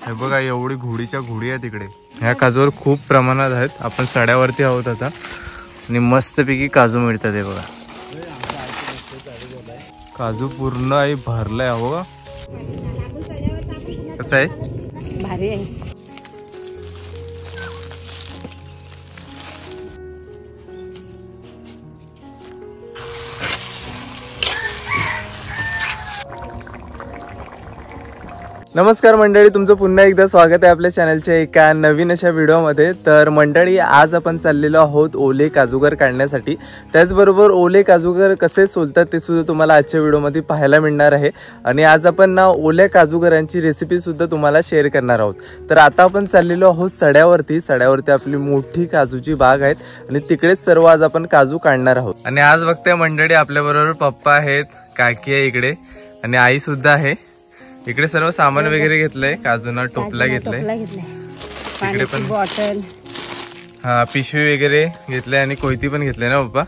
हे बघा एवढी घोडीच्या घोडी आहे तिकडे. ह्या काजूवर खूप प्रमाणात आहेत. आपण सड्यावरती आहोत आता आणि मस्तपैकी काजू मिळतात. हे बघा काजू पूर्ण आहे भरलाय. हो बघा कसं आहे, भारी आहे. नमस्कार मंडळी, तुमचं पुन्हा एकदा स्वागत आहे आपल्या चॅनलच्या एका नवीन अशा व्हिडिओमध्ये. तर मंडळी आज आपण चाललेलो आहोत ओले काजूगर काढण्यासाठी. त्याचबरोबर ओले काजूगर कसे सोलतात ते सुद्धा तुम्हाला आजच्या व्हिडिओमध्ये पाहायला मिळणार आहे. आणि आज आपण ना ओल्या काजूगरांची रेसिपी सुद्धा तुम्हाला शेअर करणार आहोत. तर आता आपण चाललेलो आहोत सड्यावरती. सड्यावरती आपली मोठी काजूची बाग आहेत आणि तिकडेच सर्व आज आपण काजू काढणार आहोत. आणि आज बघते मंडळी आपल्या बरोबर पप्पा आहेत, काकी आहे इकडे आणि आई सुद्धा आहे इकडे. सर्व सामान वगैरे घेतलंय, काजूना टोपला घेतलाय, तिकडे पण बॉटल, हा पिशवी वगैरे घेतलंय आणि कोयती पण घेतलंय ना पप्पा.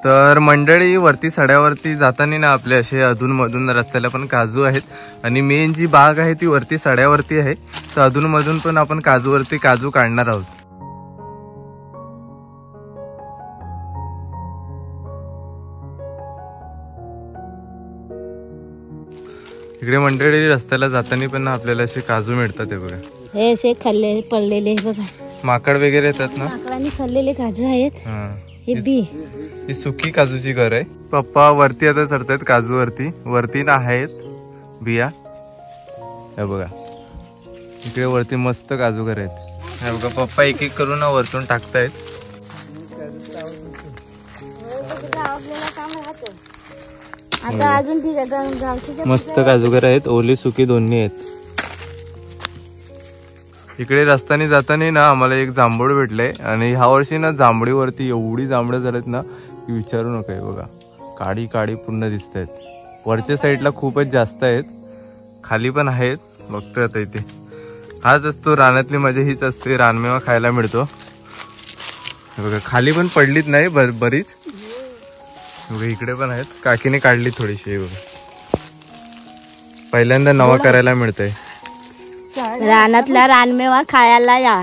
तर मंडळी वरती सड्यावरती जाताना ना आपले असे अधून मधून रस्त्याला पण काजू आहेत आणि मेन जी बाग आहे ती वरती सड्यावरती आहे. तर अधून मधून पण आपण काजूवरती काजू काढणार आहोत. इकडे मंडळी रस्त्याला जाताना पण आपल्याला असे काजू मिळतात. हे बघा हे असे खाल्लेले पडलेले बघा, माकड वगैरे येतात ना, माकडांनी खाल्लेले काजू आहेत. हे बी ही सुकी काजूची घर आहे. पप्पा वरती आता चढतायत काजूवरती. वरती ना आहेत बिया. हे बघा इकडे वरती मस्त काजू घर आहेत. हे बघा पप्पा एक एक करून ना वरतून टाकतायत. आता अजून ठीक आहे, मस्त काजूगर आहेत, ओली सुकी दोन्ही आहेत. इकडे रस्त्याने जाताना ना आम्हाला एक जांभूळ भेटलंय आणि ह्या वर्षी ना जांभळीवरती एवढी जांभळं झालेत ना की विचारू नका. हे बघा काळी काळी पूर्ण दिसत आहेत. वरच्या साईडला खूपच जास्त आहेत, खाली पण आहेत. बघतोय आता इथे हाच असतो रानातली मजा, हीच असते. रानमेवा खायला मिळतो. हे बघा खाली पण पडलीच नाही बरीच. बघा इकडे पण आहेत, काकीने काढली थोडीशी. बघा पहिल्यांदा नवा करायला मिळतंय. रानातला रानमेवा खायला या.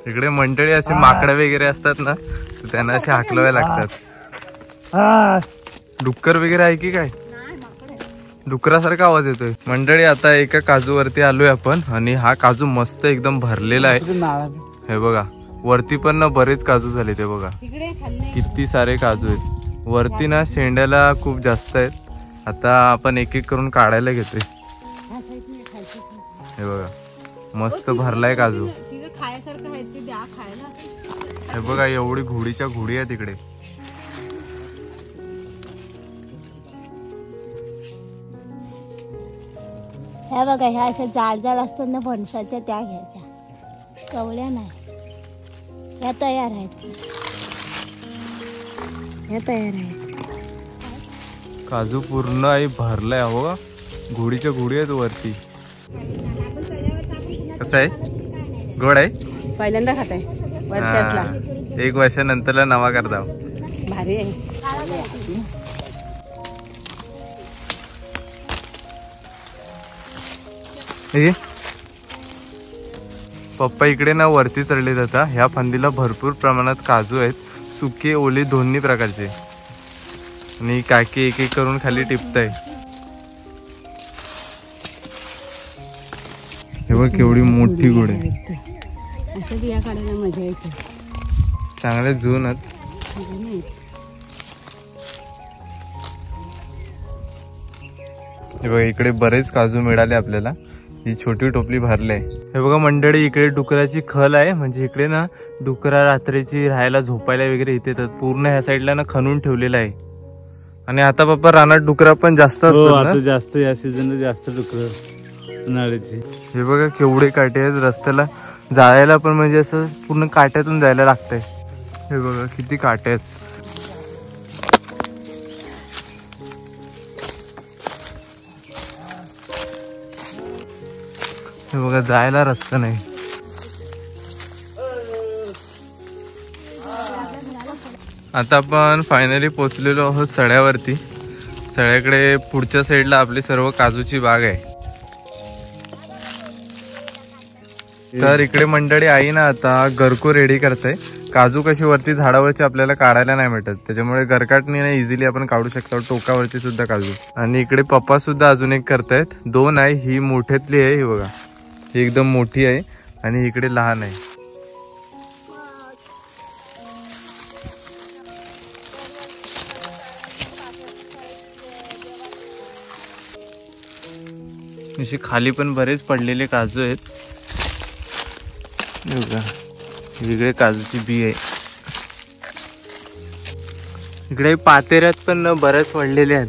इकडे मंडळी असे माकडे वगैरे असतात ना, तर त्यांना असे हाकलवायला लागतात. डुक्कर वगैरे आहे की काय, डुकरासारखा आवाज येतोय. मंडळी आता एका काजूवरती आलोय आपण आणि हा काजू मस्त एकदम भरलेला आहे. हे बघा वरती पण ना बरेच काजू झाले. ते बघा किती सारे काजू आहेत. वरती ना शेंड्याला खूप जास्त आहेत. आता आपण एक एक करून काढायला घेतोय. हे बघा मस्त भरलाय काजू. हे बघा एवढी घोडीच्या घोडी आहे तिकडे. हे बघा ह्या अशा जाड जाड असतात ना फणसाच्या, त्या घ्यायच्या, कवळ्या नाही. ह्या तयार आहेत, ह्या तयार आहेत. काजू पूर्ण आहे भरलाय. हो बघा घोडीच्या घोडी आहेत वरती. कसं आहे, गोड आहे. पहिल्यांदा खात आहे वर्षातला, 1 वर्षानंतरला नवा करता. भारी आहे. पप्पा इकडे ना वरती चढले जातात. ह्या फांदीला भरपूर प्रमाणात काजू आहेत, सुके ओले दोन्ही प्रकारचे. आणि काकी एक एक करून खाली टिपताय. हे बघ केवढी मोठी गोड आहे. असं बिया काढायला मजा येते. चांगले जून आहेत. हे बघा इकडे बरेच काजू मिळाले आपल्याला. ही छोटी टोपली भरले. हे बघा मंडळी इकडे डुकराची खल आहे. म्हणजे इकडे ना डुकरा रात्रीची राहायला झोपायला वगैरे इथे येतात. पूर्ण ह्या साईडला ना खणून ठेवलेला आहे. आणि आता पप्पा रानात डुकरा पण जास्त असतात ना, जास्त या सीझनला जास्त डुकर उन्हाळ्याची. हे बघा केवढे काटे आहेत रस्त्याला जायला पण, म्हणजे असं पूर्ण काट्यातून जायला लागतंय. हे बघा किती काटे आहेत. हे बघा जायला रस्ता नाही. आता आपण फायनली पोहोचलेलो आहोत सड्यावरती. सगळ्याकडे पुढच्या साईडला आपली सर्व काजूची बाग आहे. तर इकडे मंडळी आई ना आता गरको रेडी करते. काजू कशी वरती झाडावरची आपल्याला काढायला नाही भेटत, त्याच्यामुळे गरकाटणी ना इझिली आपण काढू शकतो, टोकावरची सुद्धा काजू. आणि इकडे पप्पा सुद्धा अजून एक करतायत. दोन आहे, ही मोठ्यातली आहे, ही बघा ही एकदम मोठी आहे आणि इकडे लहान आहे. अशी खाली पण बरेच पडलेले काजू आहेत. इकडे काजूची बी आहे. इकडे पातेऱ्यात पण बरेच पडलेले आहेत.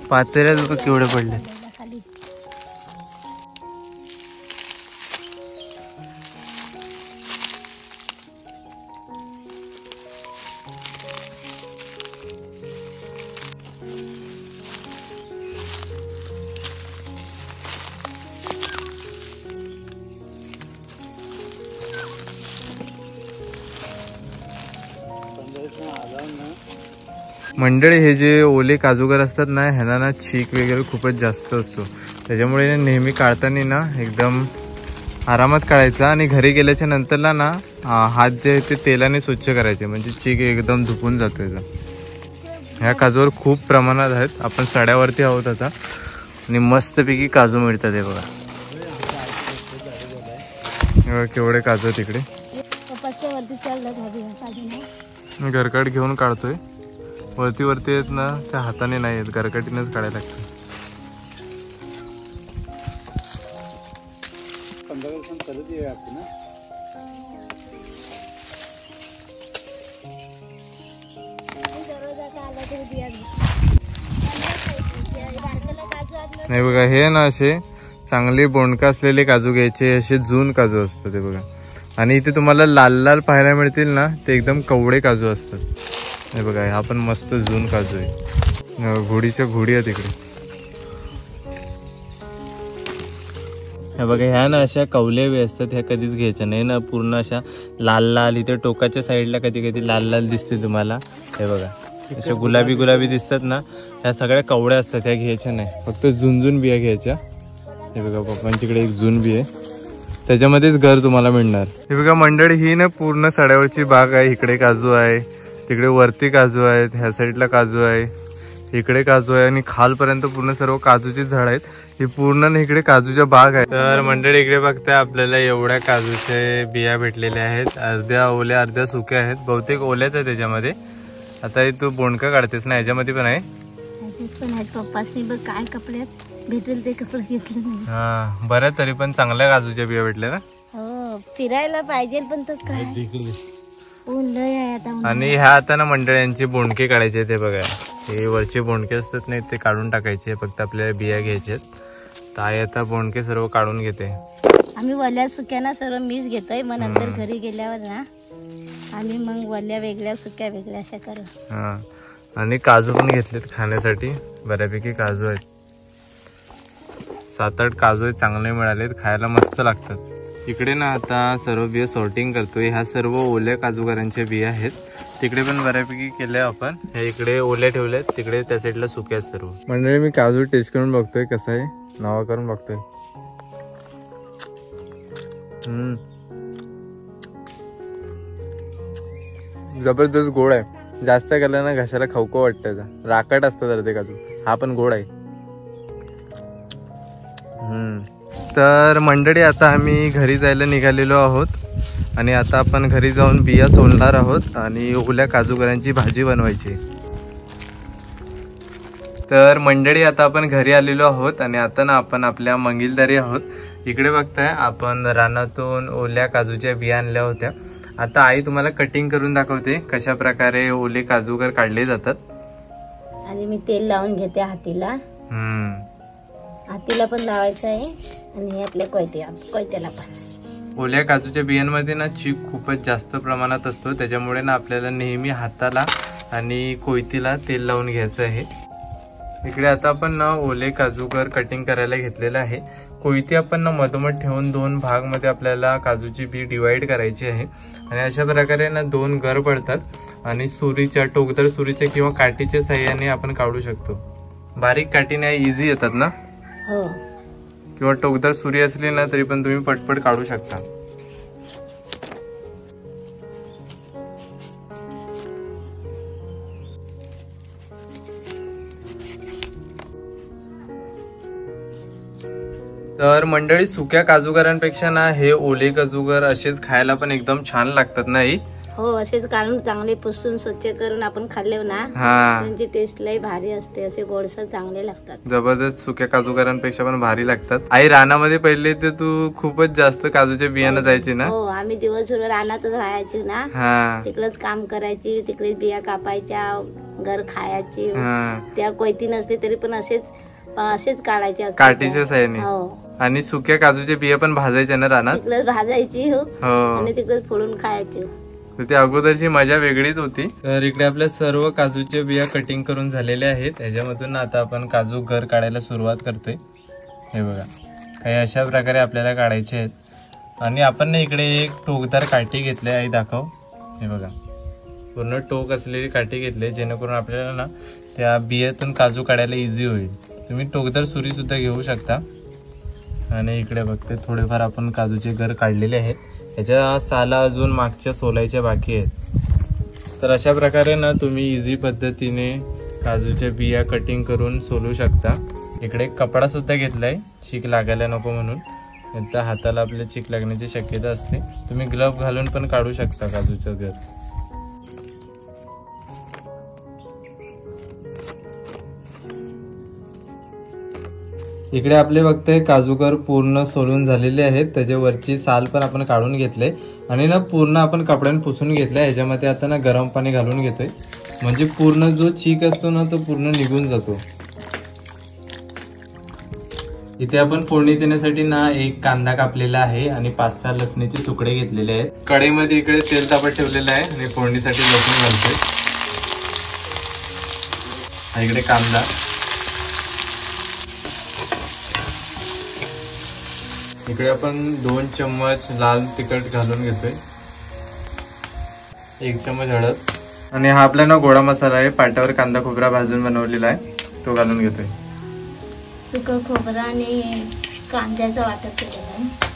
पातेऱ्यात केवढे पडले. मंडळी हे जे ओले काजूगर असतात ना, ह्यांना ना चीक वगैरे खूपच जास्त असतो, त्याच्यामुळे नेहमी काढताना ना एकदम आरामात काढायचा आणि घरी गेल्याच्या नंतरला ना हात जे आहे ते तेलाने स्वच्छ करायचे, म्हणजे चीक एकदम धुपून जातो याचा. ह्या काजूवर खूप प्रमाणात आहेत. आपण सड्यावरती आहोत आता आणि मस्तपैकी काजू मिळतात. हे बघा केवढे काजू तिकडे. गरकाट घेऊन काढतोय. वरती वरती आहेत ना, त्या हाताने नाही येत, गरकाटीनेच काढायला लागतं. नाही बघा, हे ना असे चांगले बोंडका असलेले काजू घ्यायचे, असे जून काजू असतात ते बघा. आणि इथे तुम्हाला लाल लाल पाहायला मिळतील ना, ते एकदम कवडे काजू असतात. हे बघा, हा पण मस्त जून काजू आहे. घोडीच्या घोडी आहे तिकडे. हे बघा, ह्या ना अशा कवल्या असतात, ह्या कधीच घ्यायच्या नाही ना. पूर्ण अशा लाल लाल, इथे टोकाच्या साईडला कधी कधी लाल लाल दिसते तुम्हाला. हे बघा, अशा गुलाबी गुलाबी दिसतात ना, ह्या सगळ्या कवड्या असतात, ह्या घ्यायच्या नाही. फक्त झुंझुन बिया घ्यायच्या. हे बघा, पप्पांच्याकडे एक जून बी आहे, त्याच्यामध्येच घर तुम्हाला मिळणार. हे बघा मंडळी, ही ना पूर्ण सड्यावरची बाग आहे. इकडे काजू आहे, तिकडे वरती काजू आहेत, ह्या साईडला काजू आहे, इकडे काजू आहे आणि खालपर्यंत पूर्ण सर्व काजूची झाड आहेत. ही पूर्ण इकडे काजूच्या बाग आहे. तर मंडळी इकडे बघताय, आपल्याला एवढ्या काजूचे बिया भेटलेल्या आहेत. अर्ध्या ओल्या अर्ध्या सुक्या आहेत. बहुतेक ओल्याच आहे त्याच्यामध्ये. आता तू बोंडका काढतेस ना, याच्यामध्ये पण आहे. काय कपडे भेटेल ते कपडे घेतले. हा, बऱ्या तरी पण चांगल्या काजूच्या बिया भेटल्या ना. हो, फिरायला पाहिजे पण तो काय आणि ह्या आता ना मंडळ्यांचे बोंडके काढायचे. ते बघा, हे वरचे बोंडके असतात नाही, ते काढून टाकायचे. फक्त आपल्याला बिया घ्यायचे. तर आई आता बोंडके सर्व काढून घेते. आम्ही वल्या सुक्या ना सर्व मीच घेतोय. मग नंतर घरी गेल्यावर ना आणि मग वल्या वेगळ्या सुक्या वेगळ्या अशा करू. हा, आणि काजू पण घेतलेत खाण्यासाठी. बऱ्यापैकी काजू आहेत, 7-8 काजू आहेत, चांगले मिळालेत, खायला मस्त लागतात. इकडे ना आता सर्व बिया सॉर्टिंग करतोय. ह्या सर्व ओल्या काजूगरांच्या बिया आहेत. तिकडे पण बऱ्यापैकी केल्या आपण. ह्या इकडे ओल्या ठेवल्यात, तिकडे त्या साईडला सुक्या सर्व. मंडळी मी काजू टेस्ट करून बघतोय कसा आहे, नावा करून बघतोय. जबरदस्त गोड आहे. जास्त केलं ना घशाला खवखव वाटतं. राकट असतं जरा ते काजू. हा पण गोड आहे. तर मंडळी आता आम्ही घरी जायला निघालेलो आहोत आणि आता आपण घरी जाऊन बिया सोलणार आहोत आणि ओल्या काजूगरांची भाजी बनवायची. तर मंडळी आता आपण घरी आलेलो आहोत आणि आता ना आपण आपल्या मंगिलदारी आहोत. इकडे बघताय, आपण रानातून ओल्या काजूच्या बिया आणल्या होत्या. आता आई तुम्हाला कटिंग करून दाखवते कशा प्रकारे ओले काजूगर काढले जातात. आणि मी तेल लावून घेते हातीला. हातीला पण लावायचं आहे आणि आपल्या कोयत्याला पण. ओल्या काजूच्या बियांमध्ये ना चीक खूपच जास्त प्रमाणात असतो, त्याच्यामुळे ना आपल्याला नेहमी हाताला आणि कोयतीला तेल लावून घ्यायचं आहे. इकडे आता आपण ना ओले काजूगर कटिंग करायला घेतलेलं आहे. कोयती आपण ना मधोमध ठेवून 2 भाग मध्ये आपल्याला काजूची बी डिवाइड करायची आहे आणि अशा प्रकारे ना 2 गर पडतात आणि सुरीच्या टोकदार सुरीच्या किंवा काठीच्या साह्याने आपण काढू शकतो. बारीक काठीने इझी येतात ना हो किंवा टोकदार सुरी असली ना तरी पण तुम्ही पटपट काढू शकता. तर मंडळी सुक्या काजूगरांपेक्षा ना हे ओले काजूगर असेच खायला पण एकदम छान लागतात नाही. हो असेच काढून चांगले पुसून स्वच्छ करून आपण खाल्ले ना त्यांची टेस्ट लई भारी असते. असे गोडसर चांगले लागतात. जबरदस्त सुक्या काजूगरांपेक्षा पण भारी लागतात. आई रानामध्ये पहिले ते तू खूपच जास्त काजूच्या बियाणं जायची ना. हो आम्ही दिवसभर रानातच राहायचो ना. तिकडेच काम करायची तिकडेच बिया कापायच्या घर खायची. त्या कोयती नसली तरी पण असेच काढायचे काठीच्या साह्याने. आणि सुक्या काजूच्या बिया पण भाजायच्या ना रानात. तिकडेच भाजायची आणि तिकडेच फोडून खायची. ते अगोदरची मजा वेगळीच होती. तर इकडे आपल्या सर्व काजूच्या बिया कटिंग करून झालेल्या आहेत. त्याच्यामधून आता आपण काजू गर काढायला सुरुवात करतोय. हे बघा काही अशा प्रकारे आपल्याला काढायचे आहेत. आणि आपण ना इकडे एक टोकदार काठी घेतली आई दाखव. हे बघा पूर्ण टोक असलेली काठी घेतली जेणेकरून आपल्याला ना त्या बियातून काजू काढायला इझी होईल. तुम्ही टोकदार सुरी सुद्धा घेऊ शकता. आणि इकडे बघते थोडेफार आपण काजूचे गर काढलेले आहेत. याच्या साला अजून मागच्या सोलायच्या बाकी आहेत. तर अशा प्रकारे ना तुम्ही इझी पद्धतीने काजूच्या बिया कटिंग करून सोलू शकता. इकडे कपडा सुद्धा घेतलाय चीक लागायला नको म्हणून. आता हाताला आपल्या चीक लागण्याची शक्यता असते. तुम्ही ग्लव्ह घालून पण काढू शकता काजूचं गर. इकडे आपले बघताय काजूगर पूर्ण सोलून झालेले आहेत. त्याच्यावरची साल पण आपण काढून घेतले आणि ना पूर्ण आपण कपड्याने पुसून घेतलाय. ह्याच्यामध्ये आता ना गरम पाणी घालून घेतोय म्हणजे पूर्ण जो चीक असतो ना तो पूर्ण निघून जातो. इथे आपण फोडणी देण्यासाठी ना एक कांदा कापलेला आहे आणि 5-6 लसणीचे तुकडे घेतलेले आहेत. कढईमध्ये इकडे तेल तापत ठेवलेलं आहे आणि फोडणीसाठी लसूण घालतोय. इकडे कांदा, इकडे आपण 2 चम्मच लाल तिखट घालून घेतोय. 1 चम्मच हळद आणि हा आपला ना गोडा मसाला आहे. पाट्यावर कांदा खोबरा भाजून बनवलेला आहे तो घालून घेतोय. सुकं खोबरा आणि कांद्याचं वाटप केलेलं आहे.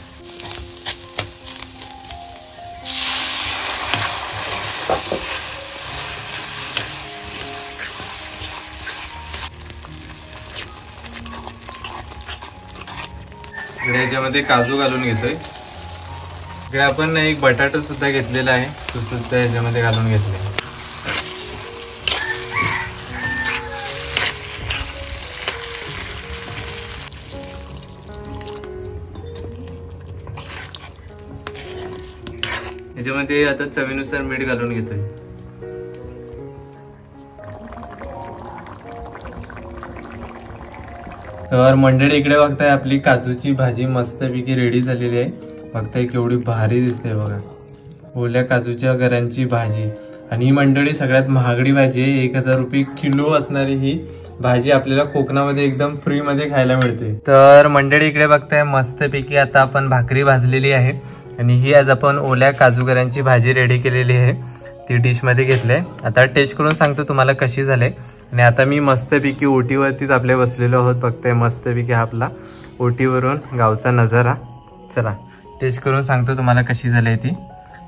याच्यामध्ये काजू घालून घेतोय. इकडे आपण एक बटाटा सुद्धा घेतलेला आहे तो सुद्धा याच्यामध्ये घालून घेतले. याच्यामध्ये आता चवीनुसार मीठ घालून घेतोय. तर मंडळी इकडे बघताय आपली काजूची भाजी मस्तपैकी रेडी झालेली आहे. बघताय केवढी भारी दिसते बघा. ओल्या काजूच्या गरांची भाजी. आणि ही मंडळी सगळ्यात महागडी भाजी आहे. 1000 रुपये किलो असणारी ही भाजी आपल्याला कोकणामध्ये एकदम फ्री मध्ये खायला मिळते. तर मंडळी इकडे बघताय मस्तपैकी आता आपण भाकरी भाजलेली आहे आणि ही आज आपण ओल्या काजूगरांची भाजी रेडी केलेली आहे. ती डिश मध्ये घेतले. आता टेस्ट करून सांगतो तुम्हाला कशी झाले. आणि आता मी मस्तपैकी ओटीवरतीच आपले बसलेलो आहोत. बघताय मस्तपैकी हा आपला ओटीवरून गावचा नजारा. चला टेस्ट करून सांगतो तुम्हाला कशी झाली ती.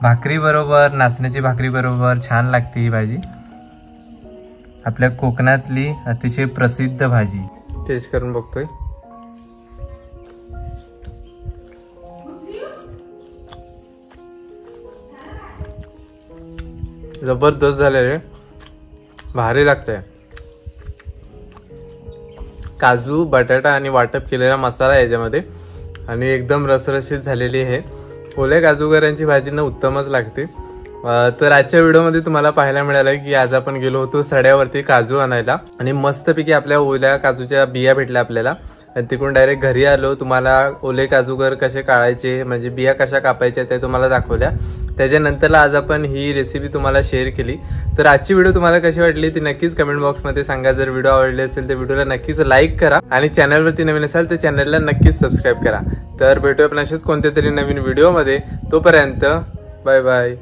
भाकरी बरोबर, नाचण्याची भाकरी बरोबर छान लागते ही भाजी. आपल्या कोकणातली अतिशय प्रसिद्ध भाजी. टेस्ट करून बघतोय. जबरदस्त झाले रे, भारी लागतंय. काजू, बटाटा आणि वाटप केलेला मसाला याच्यामध्ये आणि एकदम रसरशीत झालेली आहे. ओल्या काजूगरांची भाजी ना उत्तमच लागते. तर आजच्या व्हिडिओमध्ये तुम्हाला पाहायला मिळालं की आज आपण गेलो होतो सड्यावरती काजू आणायला आणि मस्तपैकी आपल्या ओल्या काजूच्या बिया भेटल्या आपल्याला आणि तिकडून डायरेक्ट घरी आलो. तुम्हाला ओले काजूगर कसे काढायचे म्हणजे बिया कशा कापायच्या ते तुम्हाला दाखवल्या. त्याच्यानंतरला आज आपण ही रेसिपी तुम्हाला शेअर केली. तर आजची व्हिडिओ तुम्हाला कशी वाटली ती नक्कीच कमेंट बॉक्समध्ये सांगा. जर व्हिडिओ आवडले असेल तर व्हिडिओला नक्कीच लाईक करा आणि चॅनलवरती नवीन असाल तर चॅनलला नक्कीच सबस्क्राईब करा. तर भेटूया आपण असेच कोणत्या तरी नवीन व्हिडिओमध्ये. तोपर्यंत बाय बाय.